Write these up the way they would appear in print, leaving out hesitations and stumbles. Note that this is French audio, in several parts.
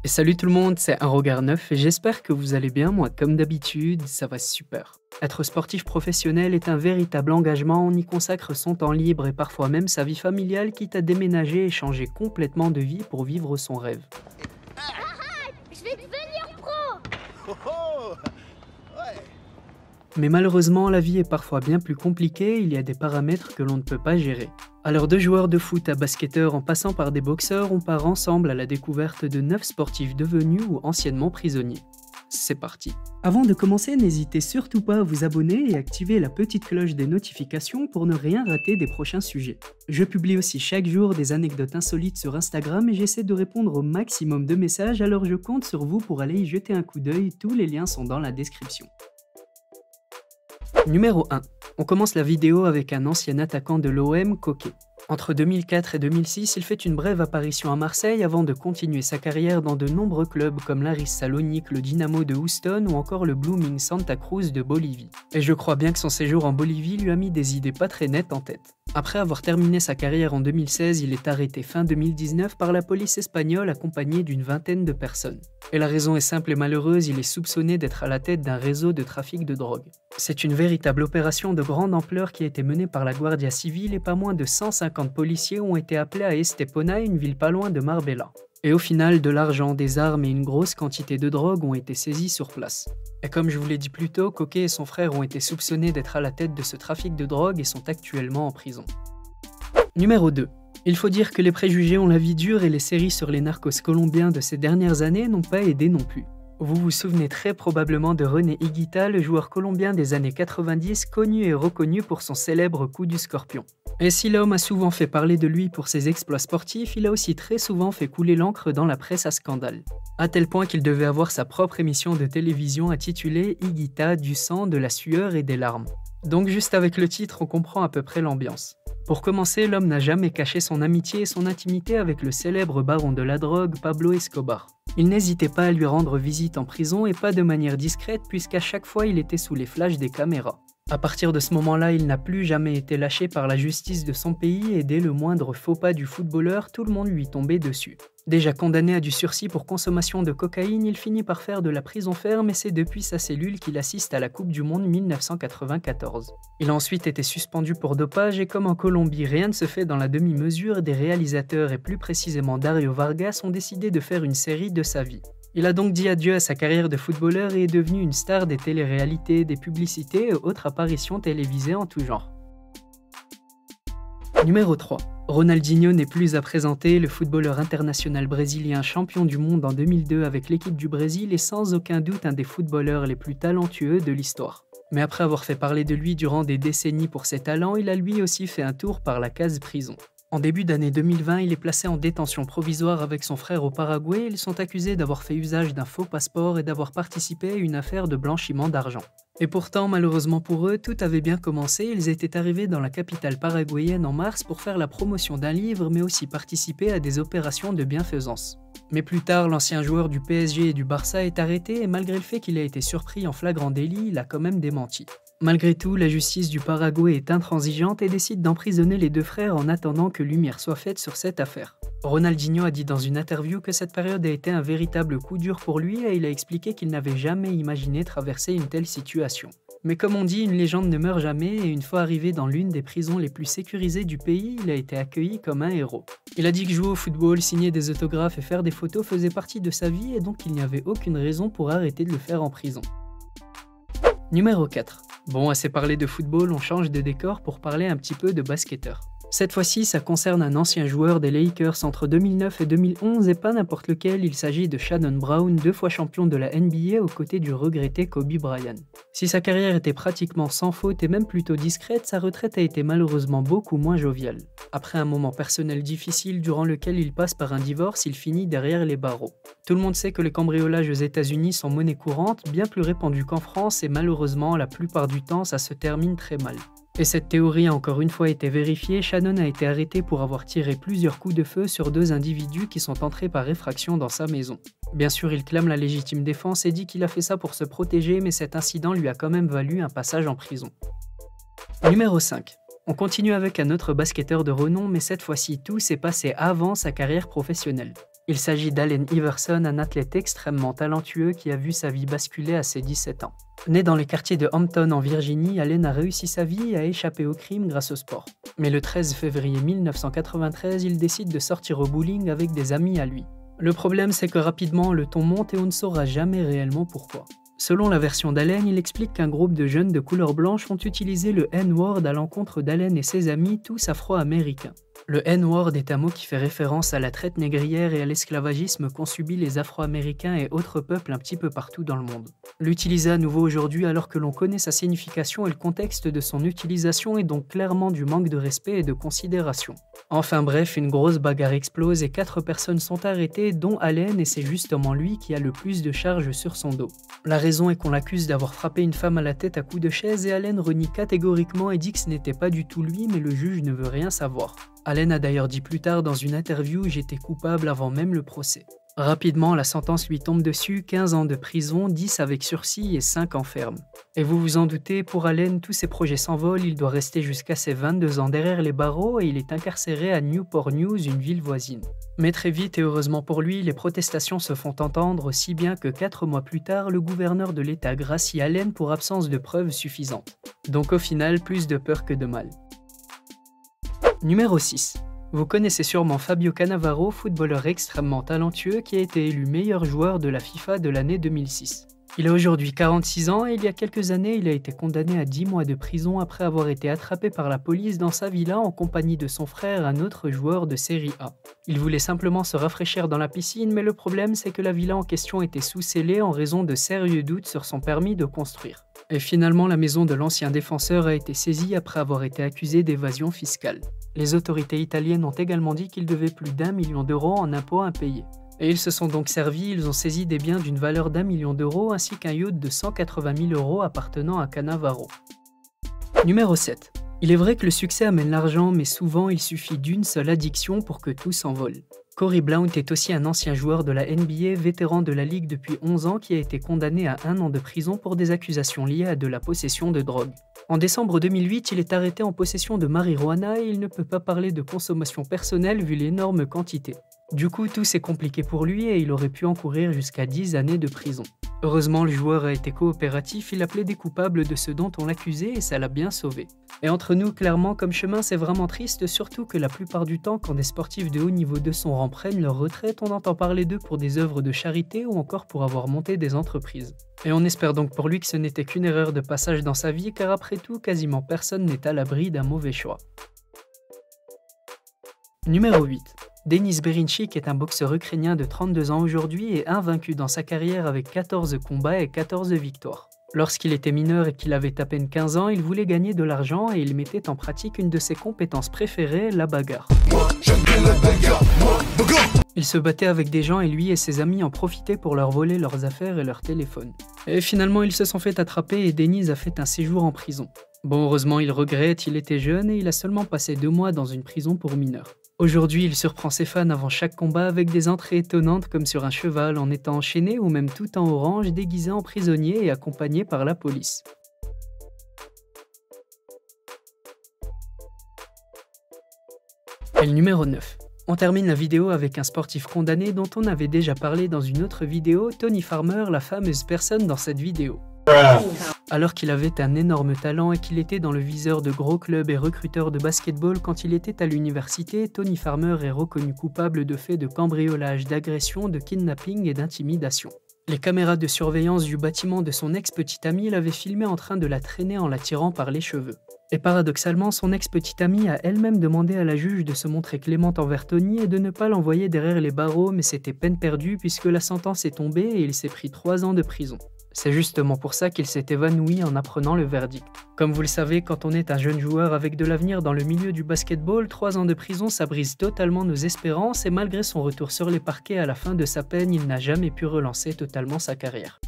Et salut tout le monde, c'est Un Regard Neuf et j'espère que vous allez bien. Moi, comme d'habitude, ça va super. Être sportif professionnel est un véritable engagement, on y consacre son temps libre et parfois même sa vie familiale, quitte à déménager et changer complètement de vie pour vivre son rêve. Je vais devenir pro. Oh oh ouais. Mais malheureusement, la vie est parfois bien plus compliquée, il y a des paramètres que l'on ne peut pas gérer. Alors de joueurs de foot à basketteurs en passant par des boxeurs, on part ensemble à la découverte de 9 sportifs devenus ou anciennement prisonniers. C'est parti. Avant de commencer, n'hésitez surtout pas à vous abonner et activer la petite cloche des notifications pour ne rien rater des prochains sujets. Je publie aussi chaque jour des anecdotes insolites sur Instagram et j'essaie de répondre au maximum de messages, alors je compte sur vous pour aller y jeter un coup d'œil, tous les liens sont dans la description. Numéro 1. On commence la vidéo avec un ancien attaquant de l'OM, Koké. Entre 2004 et 2006, il fait une brève apparition à Marseille avant de continuer sa carrière dans de nombreux clubs comme l'Aris Salonique, le Dynamo de Houston ou encore le Blooming Santa Cruz de Bolivie. Et je crois bien que son séjour en Bolivie lui a mis des idées pas très nettes en tête. Après avoir terminé sa carrière en 2016, il est arrêté fin 2019 par la police espagnole accompagné d'une vingtaine de personnes. Et la raison est simple et malheureuse, il est soupçonné d'être à la tête d'un réseau de trafic de drogue. C'est une véritable opération de grande ampleur qui a été menée par la Guardia Civile et pas moins de 150 policiers ont été appelés à Estepona, une ville pas loin de Marbella. Et au final, de l'argent, des armes et une grosse quantité de drogue ont été saisis sur place. Et comme je vous l'ai dit plus tôt, Koké et son frère ont été soupçonnés d'être à la tête de ce trafic de drogue et sont actuellement en prison. Numéro 2. Il faut dire que les préjugés ont la vie dure et les séries sur les narcos colombiens de ces dernières années n'ont pas aidé non plus. Vous vous souvenez très probablement de René Higuita, le joueur colombien des années 90, connu et reconnu pour son célèbre coup du scorpion. Et si l'homme a souvent fait parler de lui pour ses exploits sportifs, il a aussi très souvent fait couler l'encre dans la presse à scandale. À tel point qu'il devait avoir sa propre émission de télévision intitulée Higuita, du sang, de la sueur et des larmes. Donc juste avec le titre, on comprend à peu près l'ambiance. Pour commencer, l'homme n'a jamais caché son amitié et son intimité avec le célèbre baron de la drogue, Pablo Escobar. Il n'hésitait pas à lui rendre visite en prison et pas de manière discrète puisqu'à chaque fois il était sous les flashs des caméras. À partir de ce moment-là, il n'a plus jamais été lâché par la justice de son pays et dès le moindre faux pas du footballeur, tout le monde lui tombait dessus. Déjà condamné à du sursis pour consommation de cocaïne, il finit par faire de la prison ferme et c'est depuis sa cellule qu'il assiste à la Coupe du Monde 1994. Il a ensuite été suspendu pour dopage et comme en Colombie rien ne se fait dans la demi-mesure, des réalisateurs et plus précisément Dario Vargas ont décidé de faire une série de sa vie. Il a donc dit adieu à sa carrière de footballeur et est devenu une star des téléréalités, des publicités et autres apparitions télévisées en tout genre. Numéro 3. Ronaldinho n'est plus à présenter, le footballeur international brésilien champion du monde en 2002 avec l'équipe du Brésil est sans aucun doute un des footballeurs les plus talentueux de l'histoire. Mais après avoir fait parler de lui durant des décennies pour ses talents, il a lui aussi fait un tour par la case prison. En début d'année 2020, il est placé en détention provisoire avec son frère au Paraguay. Ils sont accusés d'avoir fait usage d'un faux passeport et d'avoir participé à une affaire de blanchiment d'argent. Et pourtant, malheureusement pour eux, tout avait bien commencé. Ils étaient arrivés dans la capitale paraguayenne en mars pour faire la promotion d'un livre, mais aussi participer à des opérations de bienfaisance. Mais plus tard, l'ancien joueur du PSG et du Barça est arrêté et malgré le fait qu'il a été surpris en flagrant délit, il a quand même démenti. Malgré tout, la justice du Paraguay est intransigeante et décide d'emprisonner les deux frères en attendant que lumière soit faite sur cette affaire. Ronaldinho a dit dans une interview que cette période a été un véritable coup dur pour lui et il a expliqué qu'il n'avait jamais imaginé traverser une telle situation. Mais comme on dit, une légende ne meurt jamais et une fois arrivé dans l'une des prisons les plus sécurisées du pays, il a été accueilli comme un héros. Il a dit que jouer au football, signer des autographes et faire des photos faisait partie de sa vie et donc il n'y avait aucune raison pour arrêter de le faire en prison. Numéro 4. Bon, assez parlé de football, on change de décor pour parler un petit peu de basketteur. Cette fois-ci, ça concerne un ancien joueur des Lakers entre 2009 et 2011 et pas n'importe lequel, il s'agit de Shannon Brown, 2 fois champion de la NBA aux côtés du regretté Kobe Bryant. Si sa carrière était pratiquement sans faute et même plutôt discrète, sa retraite a été malheureusement beaucoup moins joviale. Après un moment personnel difficile durant lequel il passe par un divorce, il finit derrière les barreaux. Tout le monde sait que les cambriolages aux États-Unis sont monnaie courante, bien plus répandue qu'en France et malheureusement, la plupart du temps, ça se termine très mal. Et cette théorie a encore une fois été vérifiée, Shannon a été arrêté pour avoir tiré plusieurs coups de feu sur 2 individus qui sont entrés par effraction dans sa maison. Bien sûr, il clame la légitime défense et dit qu'il a fait ça pour se protéger, mais cet incident lui a quand même valu un passage en prison. Numéro 5. On continue avec un autre basketteur de renom, mais cette fois-ci tout s'est passé avant sa carrière professionnelle. Il s'agit d'Allen Iverson, un athlète extrêmement talentueux qui a vu sa vie basculer à ses 17 ans. Né dans les quartiers de Hampton en Virginie, Allen a réussi sa vie et a échappé au crime grâce au sport. Mais le 13 février 1993, il décide de sortir au bowling avec des amis à lui. Le problème, c'est que rapidement le ton monte et on ne saura jamais réellement pourquoi. Selon la version d'Allen, il explique qu'un groupe de jeunes de couleur blanche ont utilisé le N-word à l'encontre d'Allen et ses amis, tous afro-américains. Le N-word est un mot qui fait référence à la traite négrière et à l'esclavagisme qu'ont subi les Afro-Américains et autres peuples un petit peu partout dans le monde. L'utiliser à nouveau aujourd'hui alors que l'on connaît sa signification et le contexte de son utilisation est donc clairement du manque de respect et de considération. Enfin bref, une grosse bagarre explose et 4 personnes sont arrêtées, dont Allen, et c'est justement lui qui a le plus de charges sur son dos. La raison est qu'on l'accuse d'avoir frappé une femme à la tête à coups de chaise et Allen renie catégoriquement et dit que ce n'était pas du tout lui, mais le juge ne veut rien savoir. Allen a d'ailleurs dit plus tard dans une interview « J'étais coupable avant même le procès ». Rapidement, la sentence lui tombe dessus, 15 ans de prison, 10 avec sursis et 5 en ferme. Et vous vous en doutez, pour Allen, tous ses projets s'envolent, il doit rester jusqu'à ses 22 ans derrière les barreaux et il est incarcéré à Newport News, une ville voisine. Mais très vite et heureusement pour lui, les protestations se font entendre, si bien que 4 mois plus tard, le gouverneur de l'État gracie Allen pour absence de preuves suffisantes. Donc au final, plus de peur que de mal. Numéro 6. Vous connaissez sûrement Fabio Cannavaro, footballeur extrêmement talentueux qui a été élu meilleur joueur de la FIFA de l'année 2006. Il a aujourd'hui 46 ans et il y a quelques années, il a été condamné à 10 mois de prison après avoir été attrapé par la police dans sa villa en compagnie de son frère, un autre joueur de Série A. Il voulait simplement se rafraîchir dans la piscine, mais le problème c'est que la villa en question était sous-scellée en raison de sérieux doutes sur son permis de construire. Et finalement, la maison de l'ancien défenseur a été saisie après avoir été accusé d'évasion fiscale. Les autorités italiennes ont également dit qu'il devait plus d'1 million d'euros en impôts impayés. Et ils se sont donc servis, ils ont saisi des biens d'une valeur d'1 million d'euros ainsi qu'un yacht de 180 000 euros appartenant à Cannavaro. Numéro 7. Il est vrai que le succès amène l'argent, mais souvent il suffit d'une seule addiction pour que tout s'envole. Corey Blount est aussi un ancien joueur de la NBA, vétéran de la ligue depuis 11 ans qui a été condamné à 1 an de prison pour des accusations liées à de la possession de drogue. En décembre 2008, il est arrêté en possession de marijuana et il ne peut pas parler de consommation personnelle vu l'énorme quantité. Du coup, tout s'est compliqué pour lui et il aurait pu encourir jusqu'à 10 années de prison. Heureusement, le joueur a été coopératif, il a plaidé coupable de ce dont on l'accusait et ça l'a bien sauvé. Et entre nous, clairement, comme chemin, c'est vraiment triste, surtout que la plupart du temps, quand des sportifs de haut niveau de son rang prennent leur retraite, on entend parler d'eux pour des œuvres de charité ou encore pour avoir monté des entreprises. Et on espère donc pour lui que ce n'était qu'une erreur de passage dans sa vie, car après tout, quasiment personne n'est à l'abri d'un mauvais choix. Numéro 8. Denis Berinchik est un boxeur ukrainien de 32 ans aujourd'hui et invaincu dans sa carrière avec 14 combats et 14 victoires. Lorsqu'il était mineur et qu'il avait à peine 15 ans, il voulait gagner de l'argent et il mettait en pratique une de ses compétences préférées, la bagarre. Il se battait avec des gens et lui et ses amis en profitaient pour leur voler leurs affaires et leurs téléphones. Et finalement, ils se sont fait attraper et Denis a fait un séjour en prison. Bon, heureusement, il regrette, il était jeune et il a seulement passé 2 mois dans une prison pour mineurs. Aujourd'hui, il surprend ses fans avant chaque combat avec des entrées étonnantes comme sur un cheval en étant enchaîné ou même tout en orange, déguisé en prisonnier et accompagné par la police. Et le numéro 9. On termine la vidéo avec un sportif condamné dont on avait déjà parlé dans une autre vidéo, Tony Farmer, la fameuse personne dans cette vidéo. Alors qu'il avait un énorme talent et qu'il était dans le viseur de gros clubs et recruteurs de basketball quand il était à l'université, Tony Farmer est reconnu coupable de faits de cambriolage, d'agression, de kidnapping et d'intimidation. Les caméras de surveillance du bâtiment de son ex-petite amie l'avaient filmé en train de la traîner en la tirant par les cheveux. Et paradoxalement, son ex-petite amie a elle-même demandé à la juge de se montrer clémente envers Tony et de ne pas l'envoyer derrière les barreaux, mais c'était peine perdue puisque la sentence est tombée et il s'est pris 3 ans de prison. C'est justement pour ça qu'il s'est évanoui en apprenant le verdict. Comme vous le savez, quand on est un jeune joueur avec de l'avenir dans le milieu du basketball, 3 ans de prison ça brise totalement nos espérances et malgré son retour sur les parquets à la fin de sa peine, il n'a jamais pu relancer totalement sa carrière.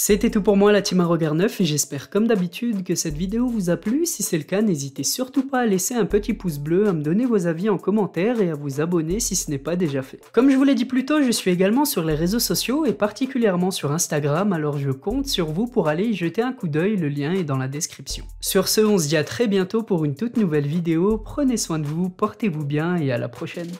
C'était tout pour moi la team Regard 9 et j'espère comme d'habitude que cette vidéo vous a plu. Si c'est le cas, n'hésitez surtout pas à laisser un petit pouce bleu, à me donner vos avis en commentaire et à vous abonner si ce n'est pas déjà fait. Comme je vous l'ai dit plus tôt, je suis également sur les réseaux sociaux et particulièrement sur Instagram, alors je compte sur vous pour aller y jeter un coup d'œil, le lien est dans la description. Sur ce, on se dit à très bientôt pour une toute nouvelle vidéo, prenez soin de vous, portez-vous bien et à la prochaine.